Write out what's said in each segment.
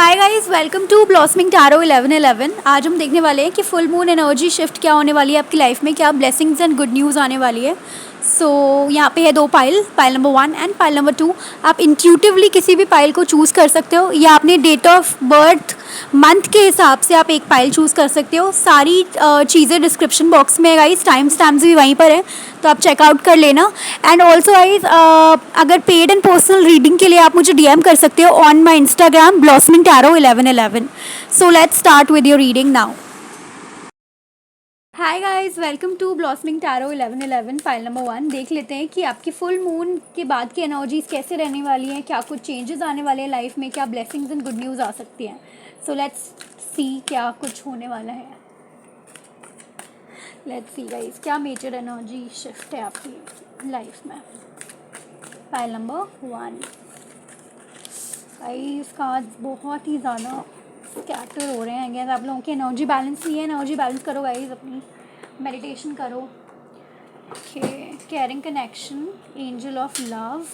Hi guys, welcome to Blossoming Tarot 1111। आज हम देखने वाले हैं कि फुल मून एनर्जी शिफ्ट क्या होने वाली है आपकी लाइफ में, क्या ब्लेसिंग्स एंड गुड न्यूज़ आने वाली है। यहाँ पे है दो pile number 1 and pile number 2। आप इंट्यूटिवली किसी भी पाइल को चूज़ कर सकते हो या अपने डेट ऑफ बर्थ मंथ के हिसाब से आप एक पाइल चूज़ कर सकते हो। सारी चीज़ें डिस्क्रिप्शन बॉक्स में गाइस, टाइम स्टैम्प्स भी वहीं पर है, तो आप चेकआउट कर लेना। एंड ऑल्सो गाइस, अगर पेड एंड पर्सनल रीडिंग के लिए आप मुझे डीएम कर सकते हो on my Instagram Blossoming Tarot 1111। So let's start with your reading now. Hi guys, welcome to Blossoming Tarot 1111 file number 1। देख लेते हैं कि आपकी फुल मून के बाद की एनर्जीज कैसे रहने वाली हैं, क्या कुछ चेंजेस आने वाले हैं लाइफ में, क्या ब्लेसिंग्स एंड गुड न्यूज़ आ सकती हैं। सो लेट्स सी क्या कुछ होने वाला है। लेट्स सी गाइस, क्या मेजर एनर्जी शिफ्ट है आपकी लाइफ में। फाइल नंबर 1 गाइस, कार्ड्स बहुत ही ज़्यादा स्कैटर हो रहे हैं। आप लोगों की एनर्जी बैलेंस नहीं है, एनर्जी बैलेंस करो गाइस, अपनी मेडिटेशन करो। Okay, caring connection, angel of love,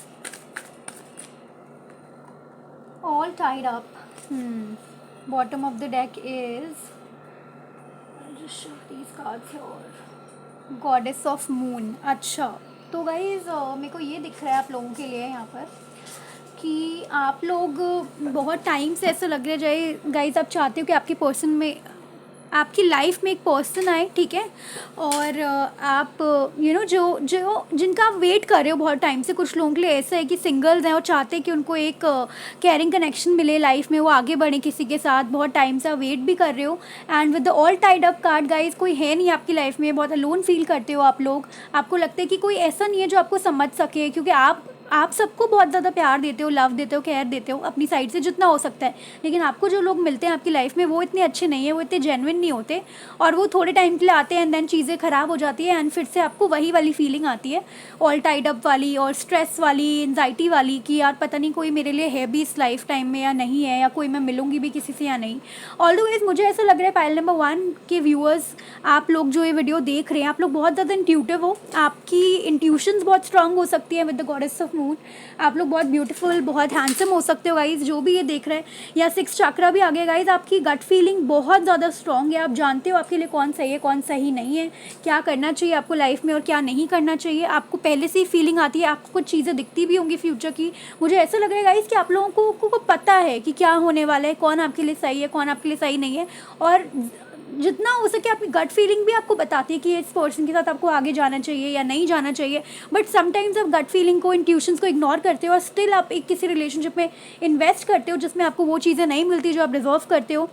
all tied up. Bottom of the deck is goddess of moon. अच्छा, तो गाइज मेरे को ये दिख रहा है आप लोगों के लिए यहाँ पर कि आप लोग बहुत टाइम से ऐसा लग रहा है जाए गाइज, आप चाहते हो कि आपके पर्सन में, आपकी लाइफ में एक पर्सन आए, ठीक है। और आप जो जो जिनका आप वेट कर रहे हो बहुत टाइम से। कुछ लोगों के लिए ऐसा है कि सिंगल्स हैं और चाहते हैं कि उनको एक केयरिंग कनेक्शन मिले लाइफ में, वो आगे बढ़े किसी के साथ। बहुत टाइम से आप वेट भी कर रहे हो। And with the all tied up card guys, कोई है नहीं आपकी लाइफ में, बहुत अलोन फील करते हो आप लोग। आपको लगता है कि कोई ऐसा नहीं है जो आपको समझ सके, क्योंकि आप सबको बहुत ज़्यादा प्यार देते हो, लव देते हो, केयर देते हो अपनी साइड से जितना हो सकता है। लेकिन आपको जो लोग मिलते हैं आपकी लाइफ में वो इतने अच्छे नहीं है, वो इतने जेन्युइन नहीं होते, और वो थोड़े टाइम के लिए आते हैं एंड देन चीज़ें ख़राब हो जाती है। एंड फिर से आपको वही वाली फीलिंग आती है, ऑल टाइड अप वाली और स्ट्रेस वाली, एंजाइटी वाली, कि यार पता नहीं कोई मेरे लिए है भी इस लाइफ टाइम में या नहीं है, या कोई मैं मिलूंगी भी किसी से या नहीं। ऑल्दो गाइस, मुझे ऐसा लग रहा है पाइल नंबर 1 के व्यूअर्स, आप लोग जो ये वीडियो देख रहे हैं, आप लोग बहुत ज़्यादा इंट्यूटिव हो। आपकी इंट्यूशंस बहुत स्ट्रांग हो सकती है with the goddess of moon. आप लोग बहुत ब्यूटीफुल, बहुत हैंडसम हो सकते हो गाइज, जो भी ये देख रहे हैं। या 6 चक्रा भी आ गया गाइज, आपकी गट फीलिंग बहुत ज़्यादा स्ट्रांग है। आप जानते हो आपके लिए कौन सही है, कौन सही नहीं है, क्या करना चाहिए आपको लाइफ में और क्या नहीं करना चाहिए। आपको पहले से ही फीलिंग आती है, आपको कुछ चीज़ें दिखती भी होंगी फ्यूचर की। मुझे ऐसा लग रहा है गाइज कि आप लोगों को पता है कि क्या होने वाला है, कौन आपके लिए सही है, कौन आपके लिए सही नहीं है। और जितना हो सके आपकी गट फीलिंग भी आपको बताती है कि इस पर्सन के साथ आपको आगे जाना चाहिए या नहीं जाना चाहिए। बट समटाइम्स आप गट फीलिंग को, इंट्यूशंस को इग्नोर करते हो और स्टिल आप एक किसी रिलेशनशिप में इन्वेस्ट करते हो जिसमें आपको वो चीज़ें नहीं मिलती जो आप डिजर्व करते हो।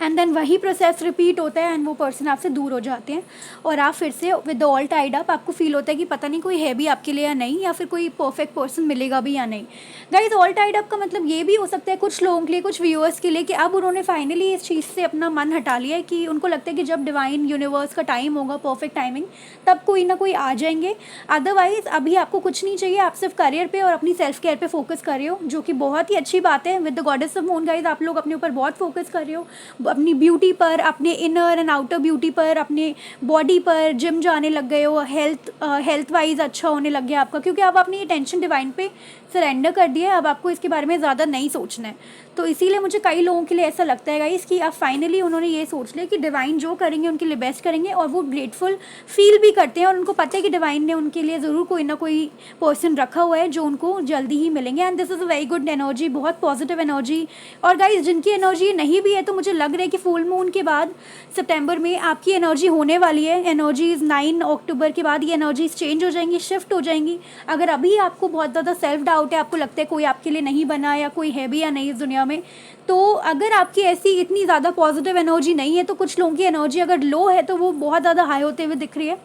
एंड देन वही प्रोसेस रिपीट होता है एंड वो पर्सन आपसे दूर हो जाते हैं और आप फिर से with the all tied up, आपको फील होता है कि पता नहीं कोई है भी आपके लिए या नहीं, या फिर कोई परफेक्ट पर्सन मिलेगा भी या नहीं। गाइस, ऑल टाइड अप का मतलब ये भी हो सकता है कुछ लोगों के लिए, कुछ व्यूअर्स के लिए, कि अब उन्होंने फाइनली इस चीज़ से अपना मन हटा लिया है, कि उनको लगता है कि जब डिवाइन यूनिवर्स का टाइम होगा, परफेक्ट टाइमिंग, तब कोई ना कोई आ जाएंगे। अदरवाइज अभी आपको कुछ नहीं चाहिए, आप सिर्फ करियर पे और अपनी सेल्फ केयर पे फोकस कर रहे हो, जो कि बहुत ही अच्छी बात है। With the goddess of moon guys, आप लोग अपने ऊपर बहुत फोकस कर रहे हो, अपनी ब्यूटी पर, अपने इनर एंड आउटर ब्यूटी पर, अपने बॉडी पर, जिम जाने लग गए हो, हेल्थ वाइज अच्छा होने लग गया आपका, क्योंकि अब आपने ये टेंशन डिवाइन पे सरेंडर कर दिया है। अब आपको इसके बारे में ज़्यादा नहीं सोचना है। तो इसीलिए मुझे कई लोगों के लिए ऐसा लगता है गाइस कि अब फाइनली उन्होंने ये सोच लिया कि डिवाइन जो करेंगे उनके लिए बेस्ट करेंगे, और वो ग्रेटफुल फील भी करते हैं और उनको पता है कि डिवाइन ने उनके लिए ज़रूर कोई ना कोई पर्सन रखा हुआ है जो उनको जल्दी ही मिलेंगे। And this is a very good energy, बहुत पॉजिटिव एनर्जी। और गाइस, जिनकी एनर्जी नहीं भी है, तो मुझे लग रहा है कि फुल मून के बाद सितंबर में आपकी एनर्जी होने वाली है। एनर्जीज 9 अक्टूबर के बाद ये एनर्जीज चेंज हो जाएंगी, शिफ्ट हो जाएंगी। अगर अभी आपको बहुत ज़्यादा सेल्फ डाउट है, आपको लगता है कोई आपके लिए नहीं बना या कोई है भी या नहीं इस दुनिया में, तो अगर आपकी ऐसी इतनी ज़्यादा पॉजिटिव एनर्जी नहीं है, तो कुछ लोगों की एनर्जी अगर लो है तो वो बहुत ज़्यादा हाई होते हुए दिख रही है।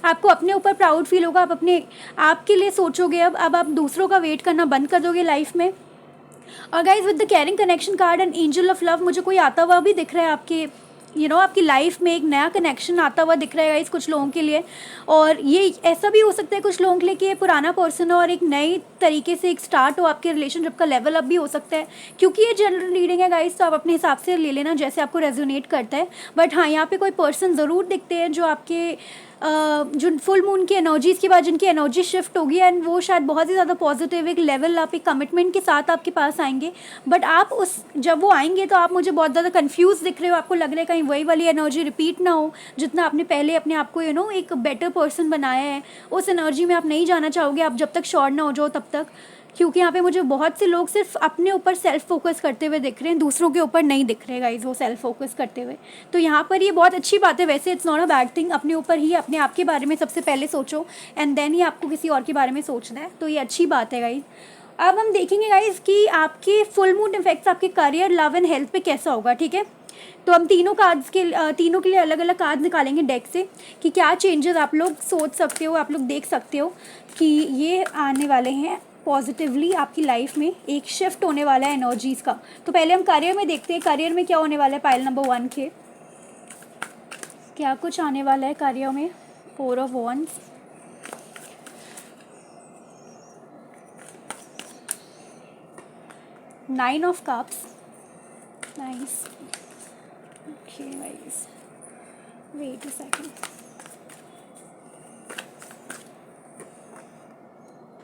आपको अपने ऊपर प्राउड फील होगा, आप अपने आप के लिए सोचोगे, अब आप दूसरों का वेट करना बंद कर दोगे लाइफ में। और guys, with the caring connection card and angel of love, मुझे कोई आता हुआ भी दिख रहा है आपके आपकी लाइफ में, एक नया कनेक्शन आता हुआ दिख रहा है गाइस कुछ लोगों के लिए। और ये ऐसा भी हो सकता है कुछ लोगों के लिए कि ये पुराना पर्सन हो और एक नए तरीके से एक स्टार्ट हो आपके रिलेशनशिप का, लेवल अप भी हो सकता है। क्योंकि ये जनरल रीडिंग है गाइस, तो आप अपने हिसाब से ले लेना जैसे आपको रेजोनेट करता है। बट हाँ, यहाँ पे कोई पर्सन ज़रूर दिखते हैं जो आपके जो फुल मून की एनर्जीज़ के बाद जिनकी एनर्जी शिफ्ट होगी एंड वो शायद बहुत ही ज़्यादा पॉजिटिव एक लेवल आप एक कमिटमेंट के साथ आपके पास आएंगे। बट आप उस जब वो आएंगे तो आप मुझे बहुत ज़्यादा कंफ्यूज दिख रहे हो, आपको लग रहा है कहीं वही वाली एनर्जी रिपीट ना हो जितना आपने पहले अपने आप को एक बेटर पर्सन बनाया है, उस एनर्जी में आप नहीं जाना चाहोगे आप जब तक श्योर ना हो जाओ तब तक। क्योंकि यहाँ पे मुझे बहुत से लोग सिर्फ अपने ऊपर सेल्फ फोकस करते हुए दिख रहे हैं, दूसरों के ऊपर नहीं दिख रहे गाइज वो सेल्फ फोकस करते हुए। तो यहाँ पर ये बहुत अच्छी बात है, वैसे it's not a bad thing. अपने ऊपर ही अपने आप के बारे में सबसे पहले सोचो एंड देन ही आपको किसी और के बारे में सोचना है, तो ये अच्छी बात है गाइज। अब हम देखेंगे गाइज कि आपके फुल मून इफेक्ट्स आपके करियर, लव एंड हेल्थ पे कैसा होगा, ठीक है। तो हम तीनों के लिए अलग अलग कार्ड निकालेंगे डेक से कि क्या चेंजेस आप लोग सोच सकते हो, आप लोग देख सकते हो कि ये आने वाले हैं पॉजिटिवली आपकी लाइफ में, एक शिफ्ट होने वाला है एनर्जीज़ का। तो पहले हम करियर में देखते हैं करियर में क्या होने वाला है। पाइल नंबर 1 के क्या कुछ आने वाला है करियर में। 4 of wands, nine of cups, nice, okay nice, wait a second,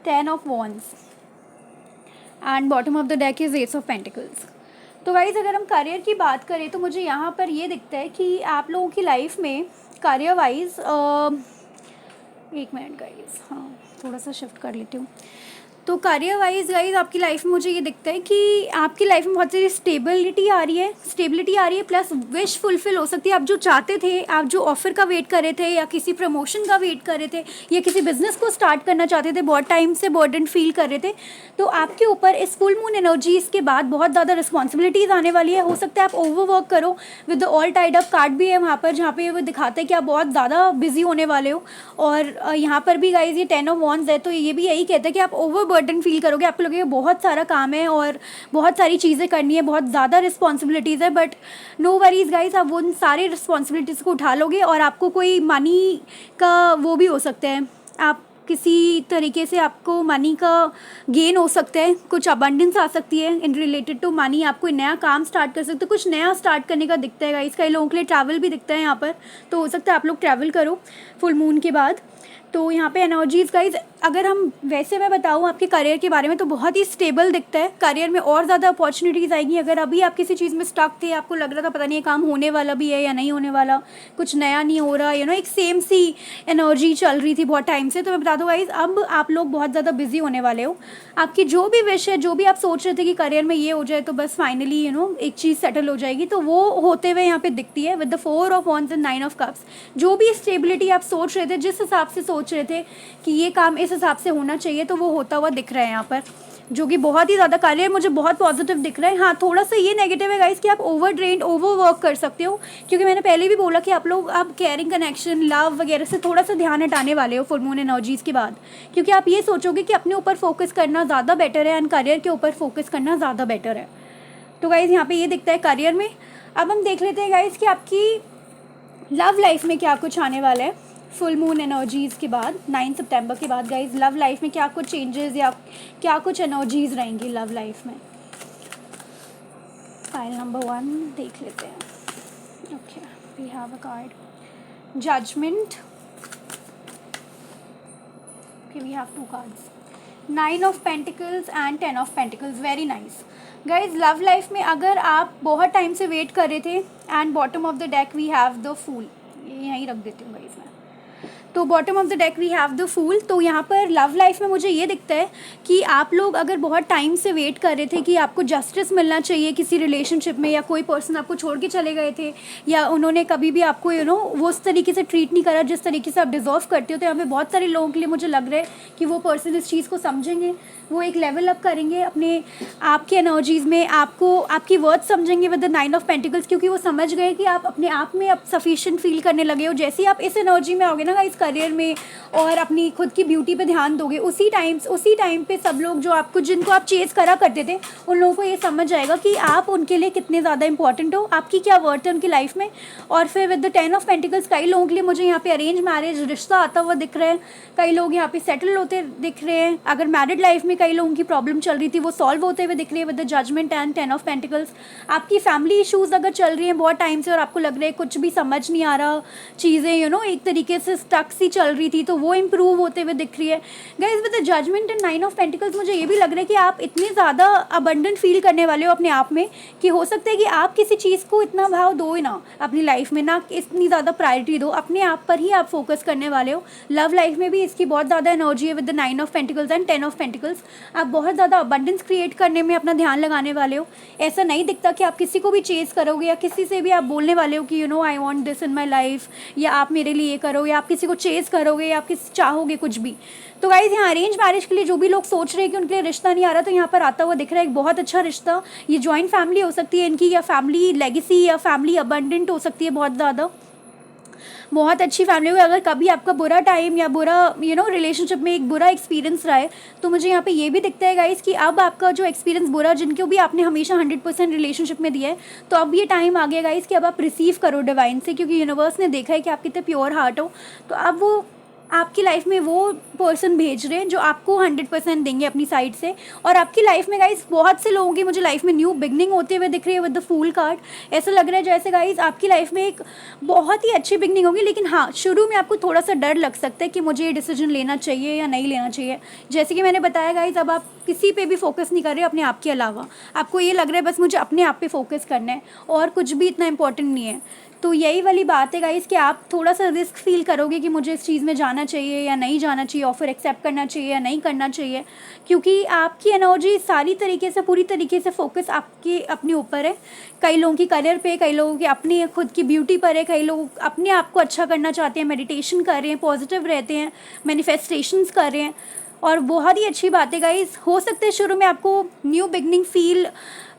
10 of wands and bottom of the deck is ace of pentacles. तो गाइज अगर हम करियर की बात करें तो मुझे यहाँ पर ये दिखता है कि आप लोगों की लाइफ में करियर वाइज, एक मिनट गाइज, हाँ थोड़ा सा शिफ्ट कर लेती हूँ। तो करियर वाइज गाइज आपकी लाइफ में मुझे ये दिखता है कि आपकी लाइफ में बहुत सारी स्टेबिलिटी आ रही है प्लस विश फुलफिल हो सकती है। आप जो चाहते थे, आप जो ऑफर का वेट कर रहे थे या किसी प्रमोशन का वेट कर रहे थे या किसी बिजनेस को स्टार्ट करना चाहते थे, बहुत टाइम से बर्डन फील कर रहे थे, तो आपके ऊपर इस फुल मून एनर्जीज़ के बाद बहुत ज़्यादा रिस्पॉन्सिबिलिटीज़ आने वाली है। हो सकता है आप ओवरवर्क करो, with the all tied up card भी है वहाँ पर जहाँ पे वो दिखाता है कि आप बहुत ज़्यादा बिजी होने वाले हो। और यहाँ पर भी गाइज ये 10 ऑफ वॉन्ड्स है, तो ये भी यही कहता है कि आप ओवर बर्डन फील करोगे, आपको लगेगा बहुत सारा काम है और बहुत सारी चीज़ें करनी है, बहुत ज़्यादा रिस्पॉन्सिबिलिटीज़ है। बट नो वरीज गाइज, आप उन सारी रिस्पॉन्सिबिलिटीज़ को उठा लोगे और आपको कोई मनी का वो भी हो सकता है, आप किसी तरीके से आपको मनी का गेन हो सकता है, कुछ अबंडेंस आ सकती है इन रिलेटेड टू मनी, आप कोई नया काम स्टार्ट कर सकते हो, कुछ नया स्टार्ट करने का दिखता है गाइस। कई लोगों के लिए ट्रैवल भी दिखता है यहाँ पर, तो हो सकता है आप लोग ट्रैवल करो फुल मून के बाद। तो यहाँ पे एनर्जीज़ गाइज, अगर हम वैसे मैं बताऊँ आपके करियर के बारे में तो बहुत ही स्टेबल दिखता है। करियर में और ज़्यादा अपॉर्चुनिटीज़ आएगी। अगर अभी आप किसी चीज़ में स्टक थे, आपको लग रहा था पता नहीं ये काम होने वाला भी है या नहीं होने वाला, कुछ नया नहीं हो रहा, एक सेम सी एनर्जी चल रही थी बहुत टाइम से, तो मैं बता दूँ गाइज अब आप लोग बहुत ज़्यादा बिजी होने वाले हो। आपकी जो भी विश है, जो भी आप सोच रहे थे कि करियर में ये हो जाए तो बस फाइनली एक चीज़ सेटल हो जाएगी, तो वो होते हुए यहाँ पे दिखती है with the 4 of wands and 9 of cups. जो भी स्टेबिलिटी आप सोच रहे थे, जिस हिसाब से सोच रहे थे कि ये काम इस हिसाब से होना चाहिए, तो वो होता हुआ दिख रहा है यहाँ पर, जो कि बहुत ही ज़्यादा करियर मुझे बहुत पॉजिटिव दिख रहा है। हाँ थोड़ा सा ये नेगेटिव है गाइस कि आप ओवर ड्रेन्ड, ओवर वर्क कर सकते हो, क्योंकि मैंने पहले भी बोला कि आप लोग अब केयरिंग, कनेक्शन, लव वगैरह से थोड़ा सा ध्यान हटाने वाले हो फुल मून एनर्जीज़ के बाद, क्योंकि आप ये सोचोगे कि अपने ऊपर फोकस करना ज़्यादा बेटर है एंड करियर के ऊपर फोकस करना ज़्यादा बेटर है। तो गाइज़ यहाँ पर ये दिखता है करियर में। अब हम देख लेते हैं गाइज़ कि आपकी लव लाइफ में क्या कुछ आने वाला है फुल मून एनर्जीज़ के बाद, 9 सितंबर के बाद। गाइज लव लाइफ में क्या कुछ चेंजेस या क्या कुछ एनर्जीज़ रहेंगी लव लाइफ में। फाइल नंबर 1 देख लेते हैं। Okay, we have a card judgement. Okay, we have 2 cards, 9 of pentacles and 10 of pentacles. Very nice guys. Love life में अगर आप बहुत टाइम से वेट कर रहे थे and bottom of the deck we have the fool, ये यहीं रख देती हूँ गाइज मैं। तो bottom of the deck we have the fool. तो यहाँ पर लव लाइफ में मुझे ये दिखता है कि आप लोग अगर बहुत टाइम से वेट कर रहे थे कि आपको जस्टिस मिलना चाहिए किसी रिलेशनशिप में, या कोई पर्सन आपको छोड़ के चले गए थे, या उन्होंने कभी भी आपको वो उस तरीके से ट्रीट नहीं करा जिस तरीके से आप डिज़र्व करते हो, तो यहाँ पे बहुत सारे लोगों के लिए मुझे लग रहा है कि वो पर्सन इस चीज़ को समझेंगे, वो एक लेवल अप करेंगे अपने आपकी एनर्जीज़ में, आपको आपकी वर्थ समझेंगे विद द 9 ऑफ पेंटिकल्स, क्योंकि वो समझ गए कि आप अपने आप में अब सफिशिएंट फील करने लगे हो। जैसे ही आप इस एनर्जी में आओगे ना गाइस करियर में और अपनी खुद की ब्यूटी पे ध्यान दोगे, उसी टाइम पे सब लोग जो आपको, जिनको आप चेज़ करा करते थे, उन लोगों को ये समझ जाएगा कि आप उनके लिए कितने ज़्यादा इंपॉर्टेंट हो, आपकी क्या वर्थ है उनकी लाइफ में। और फिर विद द 10 ऑफ पेंटिकल्स कई लोगों के लिए मुझे यहाँ पे अरेंज मैरिज रिश्ता आता हुआ दिख रहा है, कई लोग यहाँ पे सेटल होते दिख रहे हैं। अगर मैरिड लाइफ में कई लोगों की प्रॉब्लम चल रही थी वो सॉल्व होते हुए दिख रही है with the judgement and 10 of pentacles. आपकी फैमिली इशूज़ अगर चल रही हैं बहुत टाइम से और आपको लग रहा है कुछ भी समझ नहीं आ रहा, चीज़ें एक तरीके से स्टक सी चल रही थी, तो वो इम्प्रूव होते हुए दिख रही है। Guys with the judgement and 9 of pentacles मुझे ये भी लग रहा है कि आप इतने ज़्यादा अबंडेंट फील करने वाले हो अपने आप में कि हो सकता है कि आप किसी चीज़ को इतना भाव दो ही ना अपनी लाइफ में, ना इतनी ज़्यादा प्रायोरिटी दो, अपने आप पर ही आप फोकस करने वाले हो। लव लाइफ में भी इसकी बहुत ज़्यादा एनर्जी है with the 9 of pentacles and 10 of pentacles. आप बहुत ज़्यादा अबंडेंस क्रिएट करने में अपना ध्यान लगाने वाले हो। ऐसा नहीं दिखता कि आप किसी को भी चेज़ करोगे या किसी से भी आप बोलने वाले हो कि I want this in my life, या आप मेरे लिए ये करो, या आप किसी को चेज़ करोगे, या आप किसी चाहोगे कुछ भी। तो गाइज यहाँ अरेंज मैरिज के लिए जो भी लोग सोच रहे हैं कि उनके लिए रिश्ता नहीं आ रहा, तो यहाँ पर आता हुआ दिख रहा है एक बहुत अच्छा रिश्ता। ये जॉइंट फैमिली हो सकती है इनकी, या फैमिली लेगेसी, या फैमिली अबंडेंट हो सकती है बहुत ज़्यादा, बहुत अच्छी फैमिली होगी। अगर कभी आपका बुरा टाइम या बुरा रिलेशनशिप में एक बुरा एक्सपीरियंस रहा है, तो मुझे यहाँ पे ये भी दिखता है गाइस कि अब आपका जो एक्सपीरियंस बुरा, जिनको भी आपने हमेशा 100% रिलेशनशिप में दिया है, तो अब ये टाइम आ गया गाइस कि अब आप रिसीव करो डिवाइन से, क्योंकि यूनिवर्स ने देखा है कि आप कितने प्योर हार्ट हो। तो अब वो आपकी लाइफ में वो पर्सन भेज रहे हैं जो आपको 100% देंगे अपनी साइड से। और आपकी लाइफ में गाइस बहुत से लोगों की मुझे लाइफ में न्यू बिगनिंग होते हुए दिख रही है विद द फूल कार्ड। ऐसा लग रहा है जैसे गाइस आपकी लाइफ में एक बहुत ही अच्छी बिगनिंग होगी, लेकिन हाँ शुरू में आपको थोड़ा सा डर लग सकता है कि मुझे ये डिसीजन लेना चाहिए या नहीं लेना चाहिए। जैसे कि मैंने बताया गाइस, अब आप किसी पे भी फोकस नहीं कर रहे अपने आप के अलावा, आपको ये लग रहा है बस मुझे अपने आप पे फोकस करना है और कुछ भी इतना इंपॉर्टेंट नहीं है। तो यही वाली बात है गाइस कि आप थोड़ा सा रिस्क फील करोगे कि मुझे इस चीज़ में जाना चाहिए या नहीं जाना चाहिए, ऑफर एक्सेप्ट करना चाहिए या नहीं करना चाहिए, क्योंकि आपकी एनर्जी सारी तरीके से, पूरी तरीके से फोकस आपके अपने ऊपर है। कई लोगों की करियर पे, कई लोगों की अपनी खुद की ब्यूटी पर है, कई लोग अपने आप को अच्छा करना चाहते हैं, मेडिटेशन कर रहे हैं, पॉजिटिव रहते हैं, मैनिफेस्टेशंस कर रहे हैं, और बहुत ही अच्छी बात है गाइस। हो सकता है शुरू में आपको new beginning feel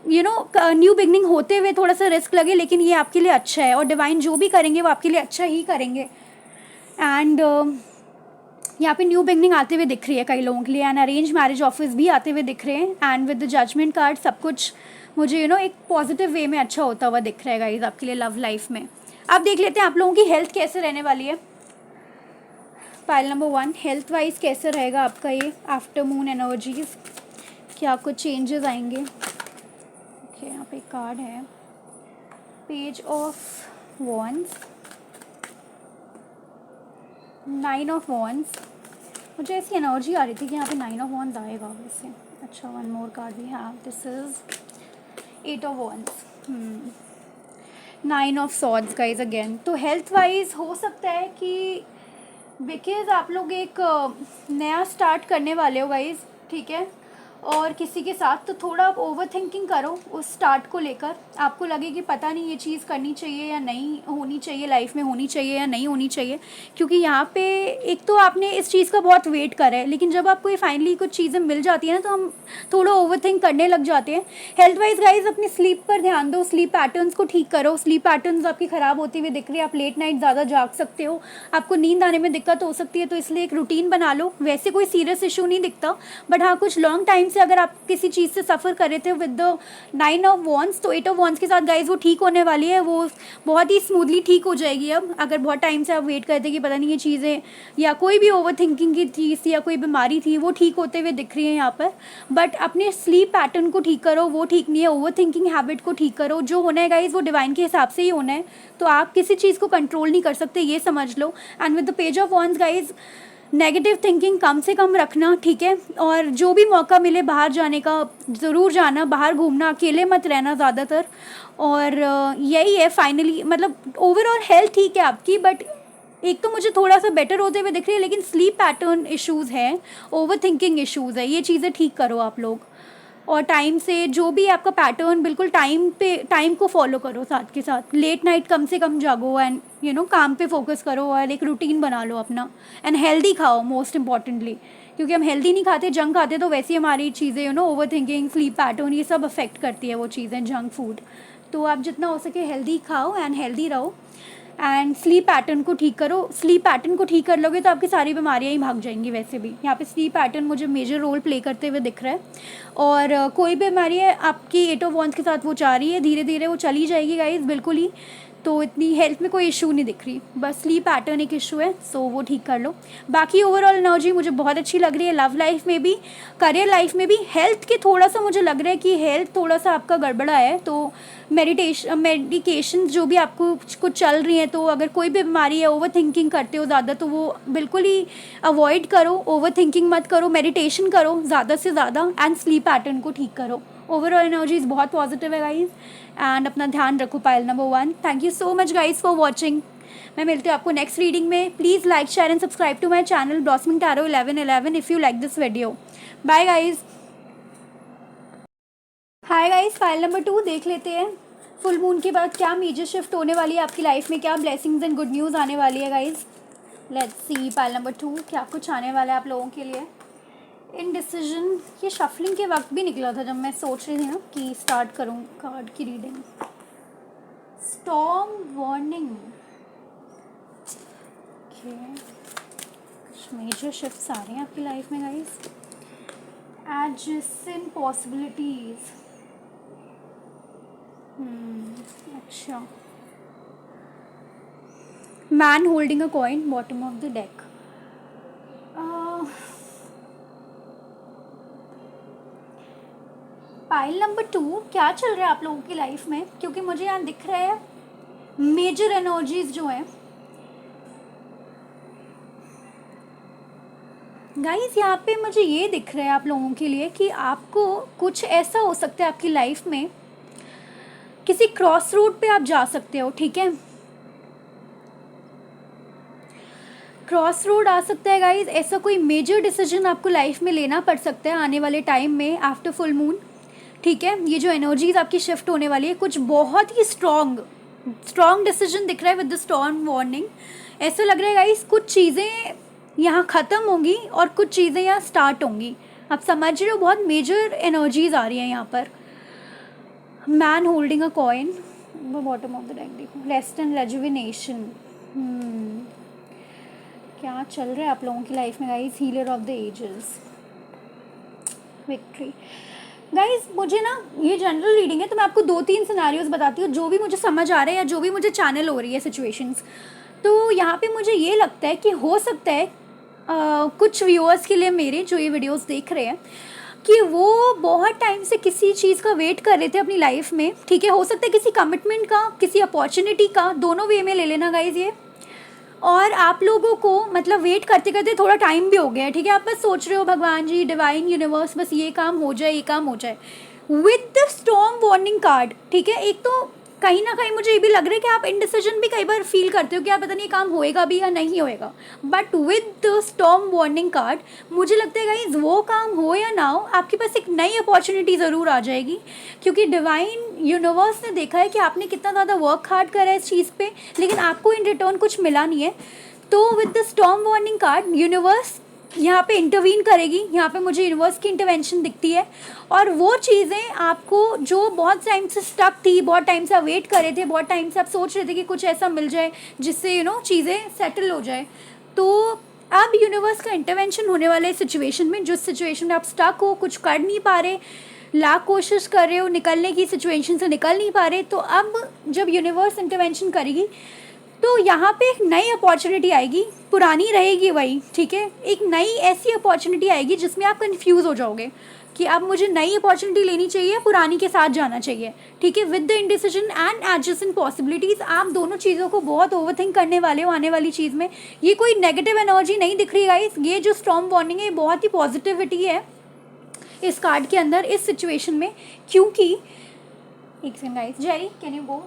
new beginning होते हुए थोड़ा सा रिस्क लगे, लेकिन ये आपके लिए अच्छा है और डिवाइन जो भी करेंगे वो आपके लिए अच्छा ही करेंगे। एंड यहाँ पे न्यू बिगनिंग आते हुए दिख रही है कई लोगों के लिए, एंड अरेंज मैरिज ऑफर्स भी आते हुए दिख रहे हैं, and with the judgement card सब कुछ मुझे एक पॉजिटिव वे में अच्छा होता हुआ दिख रहा है गाइस आपके लिए लव लाइफ में। अब देख लेते हैं आप लोगों की हेल्थ कैसे रहने वाली है। पाइल नंबर 1, हेल्थ वाइज कैसे रहेगा आपका ये आफ्टर मून एनर्जीज, क्या कुछ चेंजेस आएंगे। ओके, यहाँ पे कार्ड है page of wands, 9 of wands. मुझे ऐसी एनर्जी आ रही थी कि यहाँ पे 9 ऑफ वॉन्ड्स आएगा वैसे। अच्छा, वन मोर कार्ड भी है, this is 8 of wands, 9 of swords guys again. तो हेल्थ वाइज हो सकता है कि बिकॉज आप लोग एक नया स्टार्ट करने वाले हो गाइज, ठीक है, और किसी के साथ, तो थोड़ा आप ओवर थिंकिंग करो उस स्टार्ट को लेकर। आपको लगे कि पता नहीं ये चीज़ करनी चाहिए या नहीं होनी चाहिए, लाइफ में होनी चाहिए या नहीं होनी चाहिए, क्योंकि यहाँ पे एक तो आपने इस चीज़ का बहुत वेट करा है, लेकिन जब आपको ये फाइनली कुछ चीज़ें मिल जाती है ना, तो हम थोड़ा ओवर थिंक करने लग जाते हैं। हेल्थ वाइज गाइज अपनी स्लीप पर ध्यान दो, स्लीप पैटर्न्स को ठीक करो। स्लीप पैटर्न्स आपकी ख़राब होती हुई दिख रही है, आप लेट नाइट ज़्यादा जाग सकते हो, आपको नींद आने में दिक्कत हो सकती है, तो इसलिए एक रूटीन बना लो। वैसे कोई सीरियस इशू नहीं दिखता, बट हाँ कुछ लॉन्ग टाइम से अगर आप किसी चीज़ से सफ़र कर रहे थे विद द 9 ऑफ वॉन्ड्स, तो 8 ऑफ वॉन्ड्स के साथ गाइज वो ठीक होने वाली है, वो बहुत ही स्मूथली ठीक हो जाएगी। अब अगर बहुत टाइम से आप वेट करते कि पता नहीं ये चीज़ें, या कोई भी ओवर थिंकिंग की चीज़ या कोई बीमारी थी, वो ठीक होते हुए दिख रही है यहाँ पर। बट अपने स्लीप पैटर्न को ठीक करो, वो ठीक नहीं है। ओवर थिंकिंग हैबिट को ठीक करो, जो होना है गाइज वो डिवाइन के हिसाब से ही होना है, तो आप किसी चीज़ को कंट्रोल नहीं कर सकते, ये समझ लो। And with the page of wands guys negative thinking कम से कम रखना, ठीक है, और जो भी मौका मिले बाहर जाने का ज़रूर जाना, बाहर घूमना, अकेले मत रहना ज़्यादातर। और यही है फाइनली, मतलब ओवरऑल हेल्थ ठीक है आपकी, बट एक तो मुझे थोड़ा सा बेटर होते हुए दिख रही है, लेकिन स्लीप पैटर्न इश्यूज़ हैं, ओवर थिंकिंग इश्यूज़ है, ये चीज़ें ठीक करो आप लोग। और टाइम से जो भी आपका पैटर्न, बिल्कुल टाइम को फॉलो करो, साथ के साथ लेट नाइट कम से कम जागो, एंड काम पे फोकस करो, और एक रूटीन बना लो अपना। एंड हेल्दी खाओ मोस्ट इम्पॉर्टेंटली, क्योंकि हम हेल्दी नहीं खाते, जंक खाते, तो वैसे ही हमारी चीज़ें ओवर थिंकिंग, स्लीप पैटर्न, ये सब अफेक्ट करती है वो चीज़ें, जंक फूड। तो आप जितना हो सके हेल्दी खाओ एंड हेल्दी रहो। एंड स्लीप पैटर्न को ठीक करो। स्लीप पैटर्न को ठीक कर लोगे तो आपकी सारी बीमारियां ही भाग जाएंगी। वैसे भी यहाँ पे स्लीप पैटर्न मुझे मेजर रोल प्ले करते हुए दिख रहा है। और कोई बीमारी है आपकी 8 ऑफ वॉन्ड्स के साथ वो चाह रही है, धीरे धीरे वो चली जाएगी गाइज, बिल्कुल ही। तो इतनी हेल्थ में कोई इशू नहीं दिख रही, बस स्लीप पैटर्न एक इशू है, सो वो ठीक कर लो। बाकी ओवरऑल एनर्जी मुझे बहुत अच्छी लग रही है, लव लाइफ में भी, करियर लाइफ में भी। हेल्थ के थोड़ा सा मुझे लग रहा है कि हेल्थ थोड़ा सा आपका गड़बड़ा है, तो मेडिकेशन जो भी आपको कुछ चल रही हैं, तो अगर कोई भी बीमारी है, ओवर थिंकिंग करते हो ज़्यादा, तो वो बिल्कुल ही अवॉइड करो, ओवर थिंकिंग मत करो, मेडिटेशन करो ज़्यादा से ज़्यादा, एंड स्लीप पैटर्न को ठीक करो। ओवरऑल एनर्जीज बहुत पॉजिटिव है गाइज, एंड अपना ध्यान रखो। Pile number 1, thank you so much guys for watching. मैं मिलती हूँ आपको नेक्स्ट रीडिंग में। Please like, share and subscribe to my channel Blossoming Tarot 1111 if you like this video. Bye guys. Hi guys, file number 2 देख लेते हैं। Full moon के बाद क्या मेजर शिफ्ट होने वाली है आपकी लाइफ में, क्या ब्लेसिंग्स एंड गुड न्यूज़ आने वाली है guys. Let's see pile number 2 क्या कुछ आने वाला है आप लोगों के लिए। इनडिसीजन, ये शफलिंग के वक्त भी निकला था जब मैं सोच रही थी ना कि स्टार्ट करूँ कार्ड की रीडिंग। स्टॉर्म वार्निंग, ओके, कुछ मेजर शिफ्ट्स आ रही हैं आपकी लाइफ में गाइज। एडजेसेंट पॉसिबिलिटीज, अच्छा। Man holding a coin, bottom of the deck. Pile number 2 क्या चल रहा है आप लोगों की लाइफ में, क्योंकि मुझे यहाँ दिख रहा है मेजर एनर्जीज जो हैं गाइस। यहाँ पे मुझे ये दिख रहा है आप लोगों के लिए कि आपको कुछ ऐसा हो सकता है आपकी लाइफ में, किसी क्रॉस रोड पे आप जा सकते हो, ठीक है। क्रॉस रोड आ सकता है गाइज, ऐसा कोई मेजर डिसीजन आपको लाइफ में लेना पड़ सकता है आने वाले टाइम में आफ्टर फुल मून, ठीक है। ये जो एनर्जीज आपकी शिफ्ट होने वाली है, कुछ बहुत ही स्ट्रॉन्ग डिसीजन दिख रहा है विद द स्टॉर्म वार्निंग। ऐसा लग रहा है गाइज कुछ चीज़ें यहाँ ख़त्म होंगी और कुछ चीज़ें यहाँ स्टार्ट होंगी। आप समझ रहे हो, बहुत मेजर एनर्जीज आ रही हैं यहाँ पर। Man holding a coin, bottom of the deck देखो, रेस्ट एंड रेजुविनेशन। क्या चल रहा है आप लोगों की लाइफ में guys. Healer of the ages, victory. Guys मुझे ना ये जनरल रीडिंग है, तो मैं आपको 2-3 सिनेरियोज बताती हूँ जो भी मुझे समझ आ रहे हैं या जो भी मुझे चैनल हो रही है सिचुएशंस। तो यहाँ पे मुझे ये लगता है कि हो सकता है कुछ व्यूअर्स के लिए मेरे जो ये वीडियोस देख रहे हैं कि वो बहुत टाइम से किसी चीज़ का वेट कर रहे थे अपनी लाइफ में, ठीक है। हो सकता है किसी कमिटमेंट का, किसी अपॉर्चुनिटी का, दोनों वे में ले लेना गाइज ये। और आप लोगों को मतलब वेट करते करते थोड़ा टाइम भी हो गया है, ठीक है। आप बस सोच रहे हो भगवान जी, डिवाइन यूनिवर्स, बस ये काम हो जाए, ये काम हो जाए। With the storm warning card, ठीक है। एक तो कहीं ना कहीं मुझे ये भी लग रहा है कि आप इनडिसीजन भी कई बार फील करते हो कि आप पता नहीं काम होएगा भी या नहीं होएगा, but with the storm warning card मुझे लगता है गाइज वो काम हो या ना हो, आपके पास एक नई अपॉर्चुनिटी ज़रूर आ जाएगी। क्योंकि डिवाइन यूनिवर्स ने देखा है कि आपने कितना ज़्यादा वर्क हार्ड करा है इस चीज़ पे, लेकिन आपको इन रिटर्न कुछ मिला नहीं है। तो with the storm warning card universe यहाँ पे इंटरवीन करेगी। यहाँ पे मुझे यूनिवर्स की इंटरवेंशन दिखती है, और वो चीज़ें आपको जो बहुत टाइम से स्टक थी, बहुत टाइम से आप वेट कर रहे थे, बहुत टाइम से आप सोच रहे थे कि कुछ ऐसा मिल जाए जिससे चीज़ें सेटल हो जाए, तो अब यूनिवर्स का इंटरवेंशन होने वाला है सिचुएशन में। जिस सिचुएशन में आप स्टक हो, कुछ कर नहीं पा रहे, लाख कोशिश कर रहे हो, निकलने की सिचुएशन से निकल नहीं पा रहे, तो अब जब यूनिवर्स इंटरवेंशन करेगी तो यहाँ पे एक नई अपॉर्चुनिटी आएगी, पुरानी रहेगी वही, ठीक है। एक नई ऐसी अपॉर्चुनिटी आएगी जिसमें आप कंफ्यूज हो जाओगे कि अब मुझे नई अपॉर्चुनिटी लेनी चाहिए, पुरानी के साथ जाना चाहिए, ठीक है। With the indecision and adjacent possibilities, आप दोनों चीज़ों को बहुत ओवरथिंक करने वाले हो आने वाली चीज़ में। ये कोई नेगेटिव एनर्जी नहीं दिख रही गाइस, ये जो स्टॉर्म वार्निंग है बहुत ही पॉजिटिविटी है इस कार्ड के अंदर, इस सिचुएशन में। क्योंकि एक second guys, Jerry can you go,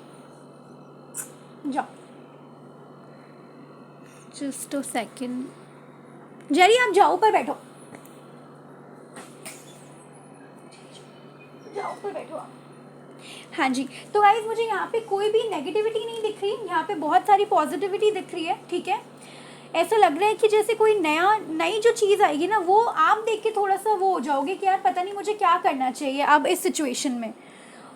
जाओ जस्ट अ सेकेंड, जेरी आप जाओ, पर बैठो, जाओ पर बैठो आप। हाँ जी, तो गाइज मुझे यहाँ पे कोई भी नेगेटिविटी नहीं दिख रही, यहाँ पे बहुत सारी पॉजिटिविटी दिख रही है, ठीक है। ऐसा लग रहा है कि जैसे कोई नई जो चीज़ आएगी ना, वो आप देख के थोड़ा सा वो हो जाओगे कि यार पता नहीं मुझे क्या करना चाहिए अब इस सिचुएशन में।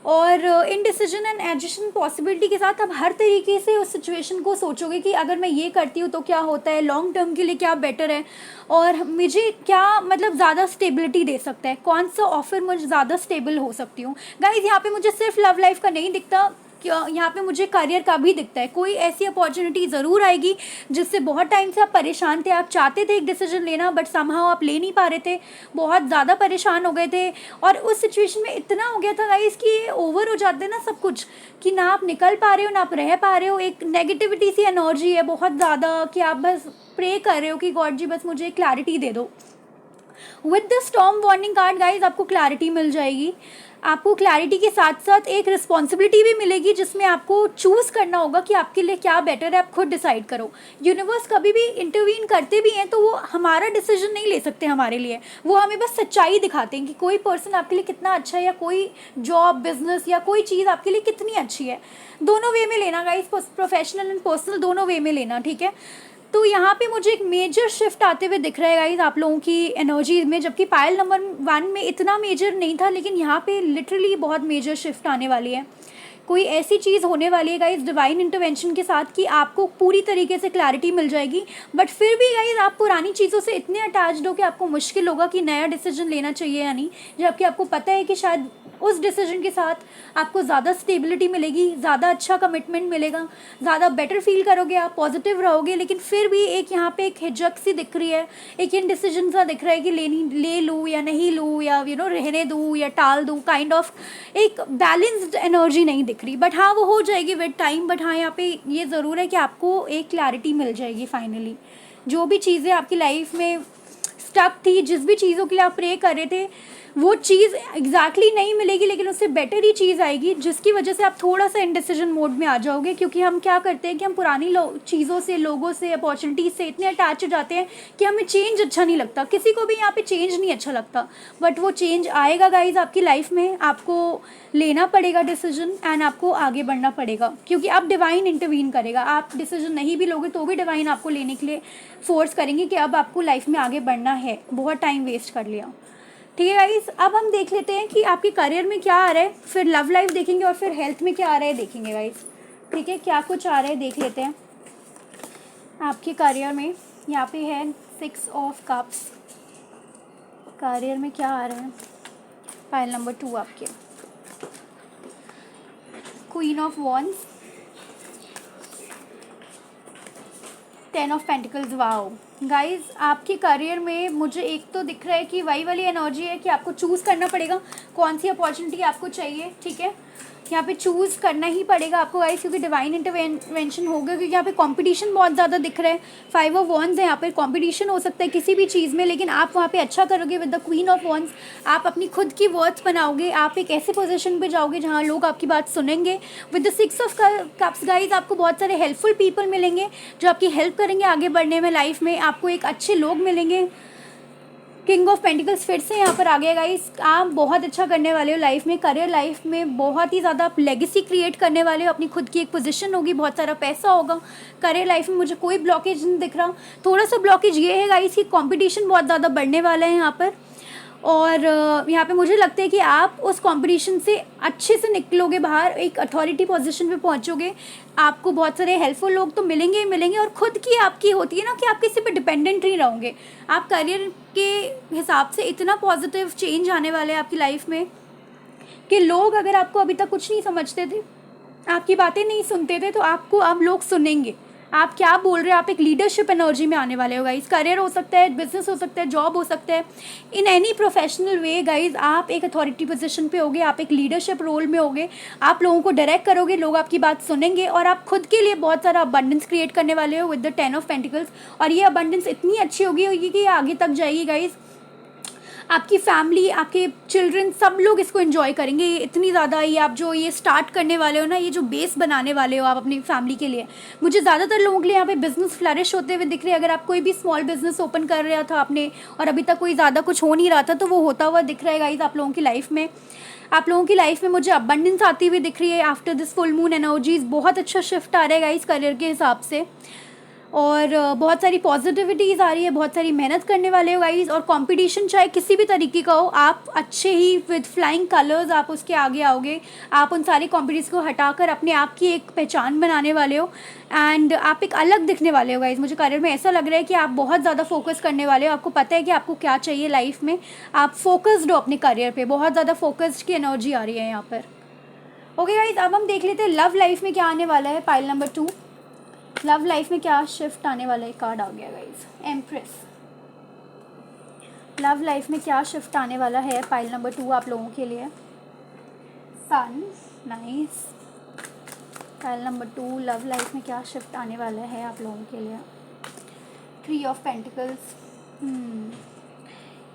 और इनडिसीजन एंड एडजस्टमेंट पॉसिबिलिटी के साथ आप हर तरीके से उस सिचुएशन को सोचोगे कि अगर मैं ये करती हूँ तो क्या होता है, लॉन्ग टर्म के लिए क्या बेटर है और मुझे क्या मतलब ज़्यादा स्टेबिलिटी दे सकता है, कौन सा ऑफर मुझे ज़्यादा स्टेबल हो सकती हूँ। गाइज यहाँ पे मुझे सिर्फ लव लाइफ का नहीं दिखता, यहाँ पे मुझे करियर का भी दिखता है। कोई ऐसी अपॉर्चुनिटी ज़रूर आएगी जिससे बहुत टाइम से आप परेशान थे, आप चाहते थे एक डिसीजन लेना बट समहाउ आप ले नहीं पा रहे थे, बहुत ज़्यादा परेशान हो गए थे और उस सिचुएशन में इतना हो गया था गाइस कि ओवर हो जाते हैं ना सब कुछ, कि ना आप निकल पा रहे हो ना आप रह पा रहे हो। एक नेगेटिविटी सी एनर्जी है बहुत ज़्यादा कि आप बस प्रे कर रहे हो कि गॉड जी बस मुझे क्लैरिटी दे दो। With the storm warning card guys आपको क्लैरिटी मिल जाएगी। आपको क्लैरिटी के साथ साथ एक रिस्पॉन्सिबिलिटी भी मिलेगी जिसमें आपको चूज़ करना होगा कि आपके लिए क्या बेटर है, आप खुद डिसाइड करो। यूनिवर्स कभी भी इंटरवीन करते भी हैं तो वो हमारा डिसीजन नहीं ले सकते हमारे लिए, वो हमें बस सच्चाई दिखाते हैं कि कोई पर्सन आपके लिए कितना अच्छा है या कोई जॉब बिजनेस या कोई चीज़ आपके लिए कितनी अच्छी है। दोनों वे में लेना गाइस, प्रोफेशनल एंड पर्सनल दोनों वे में लेना, ठीक है। तो यहाँ पे मुझे एक मेजर शिफ्ट आते हुए दिख रहा है गाइज आप लोगों की एनर्जी में, जबकि पायल नंबर 1 में इतना मेजर नहीं था, लेकिन यहाँ पे लिटरली बहुत मेजर शिफ्ट आने वाली है। कोई ऐसी चीज़ होने वाली है गाइज डिवाइन इंटरवेंशन के साथ कि आपको पूरी तरीके से क्लैरिटी मिल जाएगी। बट फिर भी गाइज आप पुरानी चीज़ों से इतने अटैच्ड हो कि आपको मुश्किल होगा कि नया डिसीजन लेना चाहिए या नहीं, जबकि आपको पता है कि शायद उस डिसीजन के साथ आपको ज़्यादा स्टेबिलिटी मिलेगी, ज़्यादा अच्छा कमिटमेंट मिलेगा, ज़्यादा बेटर फील करोगे, आप पॉजिटिव रहोगे। लेकिन फिर भी एक यहाँ पे एक हिचक सी दिख रही है, एक इनडिसीजन सा दिख रहा है कि ले लूँ या नहीं लूँ या रहने दूँ या टाल दूँ, काइंड ऑफ एक बैलेंस्ड एनर्जी नहीं दिख रही। बट हाँ वो हो जाएगी विद टाइम। बट हाँ यहाँ पे ये ज़रूर है कि आपको एक क्लैरिटी मिल जाएगी फाइनली। जो भी चीज़ें आपकी लाइफ में स्टक थी, जिस भी चीज़ों के लिए आप प्रे कर रहे थे, वो चीज़ एग्जैक्टली नहीं मिलेगी लेकिन उससे बेटर ही चीज़ आएगी, जिसकी वजह से आप थोड़ा सा इंडिसीजन मोड में आ जाओगे। क्योंकि हम क्या करते हैं कि हम पुरानी चीज़ों से, लोगों से, अपॉर्चुनिटीज़ से इतने अटैच हो जाते हैं कि हमें चेंज अच्छा नहीं लगता। किसी को भी यहाँ पे चेंज नहीं अच्छा लगता, बट वो चेंज आएगा गाइज आपकी लाइफ में। आपको लेना पड़ेगा डिसीजन एंड आपको आगे बढ़ना पड़ेगा, क्योंकि अब डिवाइन इंटरवीन करेगा। आप डिसीजन नहीं भी लोगे तो भी डिवाइन आपको लेने के लिए फोर्स करेंगे कि अब आपको लाइफ में आगे बढ़ना है, बहुत टाइम वेस्ट कर लिया। ठीक है गाइस, अब हम देख लेते हैं कि आपके करियर में क्या आ रहा है, फिर लव लाइफ देखेंगे और फिर हेल्थ में क्या आ रहा है देखेंगे गाइस। ठीक है, क्या कुछ आ रहा है देख लेते हैं आपके करियर में। यहाँ पे है 6 ऑफ कप्स। करियर में क्या आ रहा है, फाइल नंबर 2 आपके, queen of wands, 10 of pentacles. Wow guys, आपके करियर में मुझे एक तो दिख रहा है कि वही वाली एनर्जी है कि आपको चूज़ करना पड़ेगा कौन सी अपॉर्चुनिटी आपको चाहिए। ठीक है, यहाँ पे चूज़ करना ही पड़ेगा आपको गाइस, क्योंकि डिवाइन इंटरवेंशन होगा, क्योंकि यहाँ पे कंपटीशन बहुत ज़्यादा दिख रहा है। 5 ऑफ वॉन्ड्स है, यहाँ पे कंपटीशन हो सकता है किसी भी चीज़ में, लेकिन आप वहाँ पे अच्छा करोगे with the queen of wands. आप अपनी खुद की वर्ड्स बनाओगे, आप एक ऐसे पोजीशन पे जाओगे जहाँ लोग आपकी बात सुनेंगे। With the 6 of cups guys आपको बहुत सारे हेल्पफुल पीपल मिलेंगे जो आपकी हेल्प करेंगे आगे बढ़ने में लाइफ में। आपको एक अच्छे लोग मिलेंगे। किंग ऑफ पेंटिकल्स फिर से यहाँ पर आ गया गाइस, आप बहुत अच्छा करने वाले हो लाइफ में। करियर लाइफ में बहुत ही ज़्यादा आप लेगेसी क्रिएट करने वाले हो, अपनी खुद की एक पोजीशन होगी, बहुत सारा पैसा होगा। करियर लाइफ में मुझे कोई ब्लॉकेज नहीं दिख रहा। थोड़ा सा ब्लॉकेज ये है गाइस कि कंपटीशन बहुत ज़्यादा बढ़ने वाला है यहाँ पर, और यहाँ पे मुझे लगता है कि आप उस कंपटीशन से अच्छे से निकलोगे बाहर, एक अथॉरिटी पोजीशन पे पहुँचोगे। आपको बहुत सारे हेल्पफुल लोग तो मिलेंगे ही मिलेंगे, और खुद की आपकी होती है ना कि आप किसी पे डिपेंडेंट नहीं रहोगे। आप करियर के हिसाब से इतना पॉजिटिव चेंज आने वाले हैं आपकी लाइफ में कि लोग अगर आपको अभी तक कुछ नहीं समझते थे, आपकी बातें नहीं सुनते थे, तो आपको अब लोग सुनेंगे। आप क्या बोल रहे हो, आप एक लीडरशिप एनर्जी में आने वाले हो गाइज। करियर हो सकता है, बिजनेस हो सकता है, जॉब हो सकता है, in any professional way guys आप एक अथॉरिटी पोजीशन पे होगे, आप एक लीडरशिप रोल में होगे। आप लोगों को डायरेक्ट करोगे, लोग आपकी बात सुनेंगे, और आप खुद के लिए बहुत सारा अबंडेंस क्रिएट करने वाले हो विद द 10 ऑफ पेंटिकल्स। और ये अबंडेंस इतनी अच्छी होगी कि ये आगे तक जाएगी गाइज। आपकी फैमिली, आपके चिल्ड्रन, सब लोग इसको एंजॉय करेंगे। ये इतनी ज़्यादा, ये आप जो ये स्टार्ट करने वाले हो ना, ये जो बेस बनाने वाले हो आप अपनी फैमिली के लिए, मुझे ज़्यादातर लोगों के लिए यहाँ पे बिजनेस फ्लरिश होते हुए दिख रहे हैं। अगर आप कोई भी स्मॉल बिजनेस ओपन कर रहा था आपने और अभी तक कोई ज़्यादा कुछ हो नहीं रहा था, तो वो होता हुआ दिख रहा है गाइज आप लोगों की लाइफ में। आप लोगों की लाइफ में मुझे अबंडेंस आती हुई दिख रही है after this full moon energies. बहुत अच्छा शिफ्ट आ रहा है गाइज करियर के हिसाब से। और बहुत सारी पॉजिटिविटीज़ आ रही है, बहुत सारी मेहनत करने वाले हो गाइस। और कंपटीशन चाहे किसी भी तरीके का हो, आप अच्छे ही विद फ्लाइंग कलर्स आप उसके आगे आओगे। आप उन सारी कॉम्पिटिशन को हटाकर अपने आप की एक पहचान बनाने वाले हो एंड आप एक अलग दिखने वाले हो गाइस। मुझे करियर में ऐसा लग रहा है कि आप बहुत ज़्यादा फोकस करने वाले हो, आपको पता है कि आपको क्या चाहिए लाइफ में, आप फोकस्ड हो अपने करियर पे, बहुत ज़्यादा फोकस्ड की एनर्जी आ रही है यहाँ पर। ओके गाइस, अब हम देख लेते हैं लव लाइफ में क्या आने वाला है। पाइल नंबर 2, लव लाइफ में क्या शिफ्ट आने वाला है। कार्ड आ गया गाइस, एम्प्रेस। लव लाइफ में क्या शिफ्ट आने वाला है पाइल नंबर 2 आप लोगों के लिए। Sun, nice. Pile number 2, love life में क्या शिफ्ट आने वाला है आप लोगों के लिए। 3 of pentacles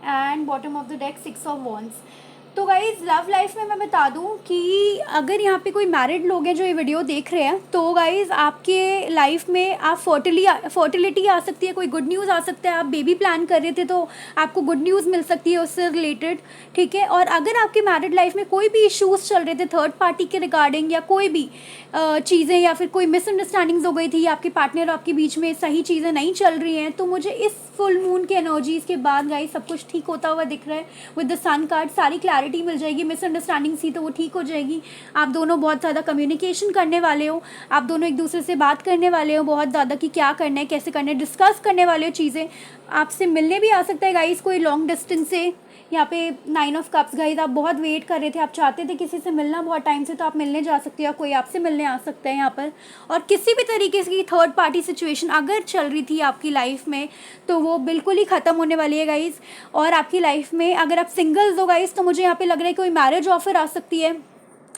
and bottom of the deck 6 of wands. तो गाइज लव लाइफ में मैं बता दूं कि अगर यहाँ पे कोई मैरिड लोग हैं जो ये वीडियो देख रहे हैं, तो गाइज आपके लाइफ में आप फर्टिलिटी आ सकती है, कोई गुड न्यूज़ आ सकता है। आप बेबी प्लान कर रहे थे तो आपको गुड न्यूज़ मिल सकती है उससे रिलेटेड, ठीक है। और अगर आपके मैरिड लाइफ में कोई भी इश्यूज़ चल रहे थे थर्ड पार्टी के रिगार्डिंग, या कोई भी चीज़ें, या फिर कोई मिसअंडरस्टैंडिंग्स हो गई थी, आपके पार्टनर और आपके बीच में सही चीज़ें नहीं चल रही हैं, तो मुझे इस फुल मून के एनर्जीज़ के बाद गाइस सब कुछ ठीक होता हुआ दिख रहा है। विद द सन कार्ड सारी क्लैरिटी मिल जाएगी। मिसअंडरस्टैंडिंग थी तो वो ठीक हो जाएगी। आप दोनों बहुत ज़्यादा कम्युनिकेशन करने वाले हो, आप दोनों एक दूसरे से बात करने वाले हो बहुत ज़्यादा कि क्या करना है, कैसे करना है, डिस्कस करने वाले हो चीज़ें। आपसे मिलने भी आ सकता है गाइस कोई लॉन्ग डिस्टेंस से। यहाँ पे 9 ऑफ कप्स गाइस, आप बहुत वेट कर रहे थे, आप चाहते थे किसी से मिलना बहुत टाइम से, तो आप मिलने जा सकते हो, कोई आपसे मिलने आ सकता है यहाँ पर। और किसी भी तरीके की थर्ड पार्टी सिचुएशन अगर चल रही थी आपकी लाइफ में, तो वो बिल्कुल ही ख़त्म होने वाली है गाइस। और आपकी लाइफ में अगर आप सिंगल्स हो गाइस, तो मुझे यहाँ पे लग रहा है कोई मैरिज ऑफर आ सकती है।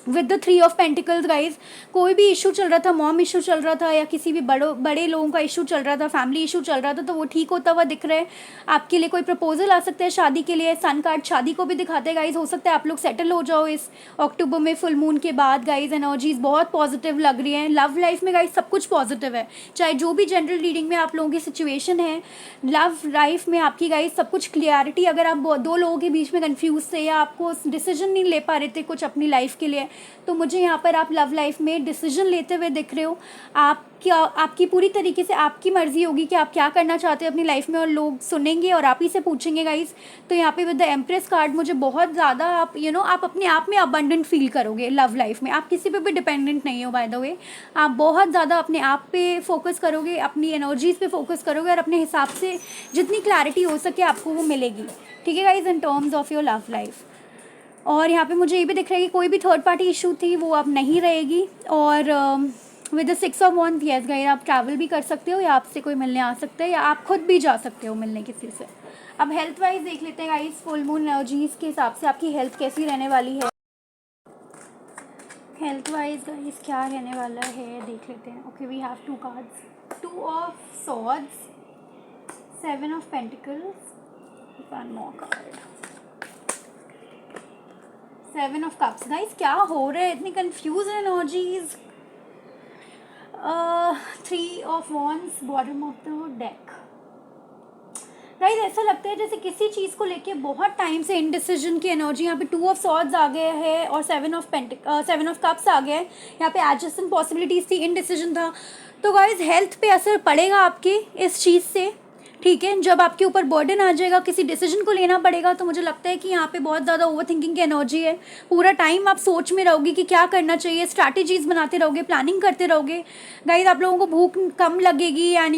With the 3 of pentacles guys, कोई भी इशू चल रहा था, मॉम इशू चल रहा था, या किसी भी बड़े लोगों का इशू चल रहा था, फैमिली इशू चल रहा था, तो वो ठीक होता हुआ दिख रहा है। आपके लिए कोई प्रपोजल आ सकता है शादी के लिए। सन कार्ड शादी को भी दिखाते हैं गाइज। हो सकता है आप लोग सेटल हो जाओ इस अक्टूबर में फुल मून के बाद गाइज। एनर्जीज बहुत पॉजिटिव लग रही हैं लव लाइफ में गाइज, सब कुछ पॉजिटिव है। चाहे जो भी जनरल रीडिंग में आप लोगों की सिचुएशन है, लव लाइफ में आपकी गाइज सब कुछ क्लियरिटी। अगर आप दो लोगों के बीच में कन्फ्यूज थे, या आपको डिसीजन नहीं ले पा रहे थे कुछ अपनी लाइफ के लिए, तो मुझे यहाँ पर आप लव लाइफ में डिसीजन लेते हुए दिख रहे हो। आपकी पूरी तरीके से आपकी मर्जी होगी कि आप क्या करना चाहते हो अपनी लाइफ में, और लोग सुनेंगे और आप ही से पूछेंगे गाइस। तो यहाँ पे विद द एम्प्रेस कार्ड मुझे बहुत ज़्यादा आप आप अपने आप में अबंडेंट फील करोगे लव लाइफ में। आप किसी पे भी डिपेंडेंट नहीं हो बाय द वे। आप बहुत ज़्यादा अपने आप पे फोकस करोगे, अपनी एनर्जीज़ पे फोकस करोगे, और अपने हिसाब से जितनी क्लैरिटी हो सके आपको वो मिलेगी, ठीक है guys, in terms of your love life. और यहाँ पे मुझे ये भी दिख रहा है कि कोई भी थर्ड पार्टी इशू थी वो अब नहीं रहेगी। और with the 6 of wands, yes guys, आप ट्रैवल भी कर सकते हो, या आपसे कोई मिलने आ सकता है, या आप खुद भी जा सकते हो मिलने किसी से। अब हेल्थ वाइज देख लेते हैं गाइस, फुल मून एनर्जीज के हिसाब से आपकी हेल्थ कैसी रहने वाली है। हेल्थ वाइज गाइस क्या रहने वाला है देख लेते हैं। Okay, we have 2 cards, 2 of swords, 7 of pentacles, 1 more card, 7 of cups. Guys क्या हो रहा है, इतनी confuse energies. 3 of wands, bottom of the deck. Guys ऐसा लगता है जैसे किसी चीज़ को लेके बहुत टाइम से इनडिसीजन की एनर्जी। यहाँ पे 2 ऑफ सॉर्ड्स आ गया है और 7 ऑफ कप्स आ गया है। यहाँ पे एडजस्टमेंट पॉसिबिलिटीज़ थी, इनडिसीजन था। तो गाइस हेल्थ पे असर पड़ेगा आपके इस चीज़ से, ठीक है। जब आपके ऊपर बर्डन आ जाएगा, किसी डिसीजन को लेना पड़ेगा, तो मुझे लगता है कि यहाँ पे बहुत ज़्यादा ओवर थिंकिंग की एनर्जी है। पूरा टाइम आप सोच में रहोगे कि क्या करना चाहिए, स्ट्रैटेजीज बनाते रहोगे, प्लानिंग करते रहोगे। गाइस आप लोगों को भूख कम लगेगी, एंड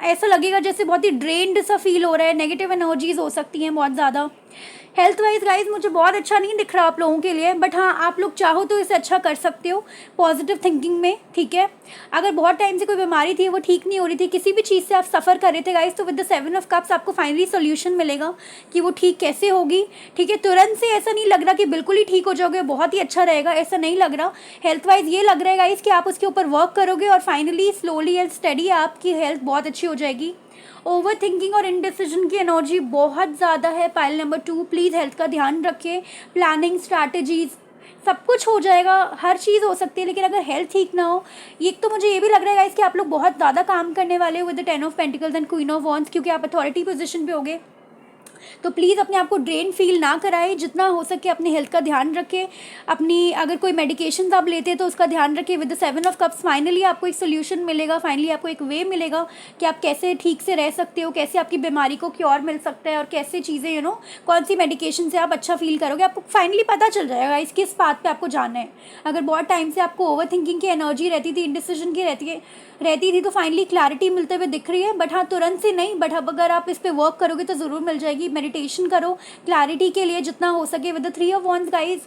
ऐसा लगेगा जैसे बहुत ही ड्रेन्ड सा फील हो रहा है। नेगेटिव एनर्जीज हो सकती हैं बहुत ज़्यादा। हेल्थ वाइज गाइज मुझे बहुत अच्छा नहीं दिख रहा आप लोगों के लिए, बट हाँ आप लोग चाहो तो इसे अच्छा कर सकते हो पॉजिटिव थिंकिंग में, ठीक है। अगर बहुत टाइम से कोई बीमारी थी, वो ठीक नहीं हो रही थी, किसी भी चीज़ से आप सफ़र कर रहे थे गाइज, तो विद द 7 ऑफ कप्स आपको फाइनली सोल्यूशन मिलेगा कि वो ठीक कैसे होगी, ठीक है। तुरंत से ऐसा नहीं लग रहा कि बिल्कुल ही ठीक हो जाओगे, बहुत ही अच्छा रहेगा, ऐसा नहीं लग रहा। हेल्थ वाइज ये लग रहा है गाइज कि आप उसके ऊपर वर्क करोगे और फाइनली स्लोली एंड स्टडी आपकी हेल्थ बहुत अच्छी हो जाएगी। ओवर थिंकिंग और इनडिसीजन की एनर्जी बहुत ज़्यादा है। पाइल नंबर 2, प्लीज़ हेल्थ का ध्यान रखें। प्लानिंग, स्ट्रैटेजीज सब कुछ हो जाएगा, हर चीज़ हो सकती है, लेकिन अगर हेल्थ ठीक ना हो, एक तो मुझे ये भी लग रहा है गाइस कि आप लोग बहुत ज़्यादा काम करने वाले हो with the 10 of pentacles and queen of wands, क्योंकि आप अथॉरिटी पोजीशन पे होगे। तो प्लीज़ अपने आप को ड्रेन फील ना कराएं, जितना हो सके अपने हेल्थ का ध्यान रखें। अपनी अगर कोई मेडिकेशन आप लेते हैं तो उसका ध्यान रखें। With the 7 of cups finally आपको एक सोल्यूशन मिलेगा, फाइनली आपको एक वे मिलेगा कि आप कैसे ठीक से रह सकते हो, कैसे आपकी बीमारी को क्योर मिल सकता है और कैसे चीज़ें कौन सी मेडिकेशन से आप अच्छा फील करोगे, आपको फाइनली पता चल जाएगा इसकी इस बात पे आपको जानना है। अगर बहुत टाइम से आपको ओवर थिंकिंग की एनर्जी रहती थी, इंडिसीजन की रहती थी तो फाइनली क्लैरिटी मिलते हुए दिख रही है। बट हाँ, तुरंत से नहीं, बट अब अगर आप इस पर वर्क करोगे तो ज़रूर मिल जाएगी। मेडिटेशन करो क्लैरिटी के लिए जितना हो सके। With the 3 of wands guys,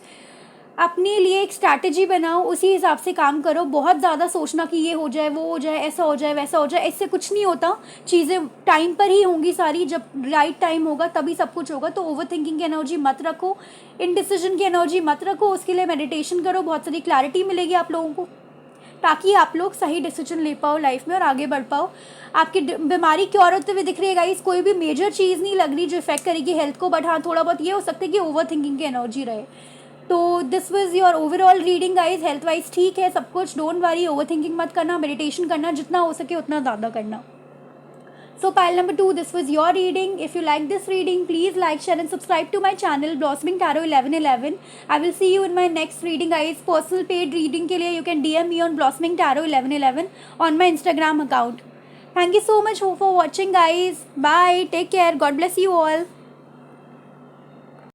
अपने लिए एक स्ट्रैटेजी बनाओ, उसी हिसाब से काम करो। बहुत ज़्यादा सोचना कि ये हो जाए, वो हो जाए, ऐसा हो जाए, वैसा हो जाए, इससे कुछ नहीं होता। चीज़ें टाइम पर ही होंगी सारी, जब राइट टाइम होगा तभी सब कुछ होगा। तो ओवर थिंकिंग की एनर्जी मत रखो, इनडिसीजन की एनर्जी मत रखो, उसके लिए मेडिटेशन करो, बहुत सारी क्लैरिटी मिलेगी आप लोगों को, ताकि आप लोग सही डिसीजन ले पाओ लाइफ में और आगे बढ़ पाओ। आपकी बीमारी क्योर होते हुए दिख रही है गाइस, कोई भी मेजर चीज़ नहीं लग रही जो इफेक्ट करेगी हेल्थ को। बट हाँ, थोड़ा बहुत ये हो सकता है कि ओवर थिंकिंग की एनर्जी रहे। तो this was your overall reading guys. Health wise ठीक है सब कुछ, डोंट वरी, ओवर थिंकिंग मत करना, मेडिटेशन करना, जितना हो सके उतना ज़्यादा करना। So pile number 2, this was your reading. If you like this reading, please like, share and subscribe to my channel Blossoming Tarot 1111. I will see you in my next reading guys. Personal paid reading के लिए you can DM me on Blossoming Tarot 1111 on my Instagram account. Thank you so much for watching guys. Bye. Take care. God bless you all.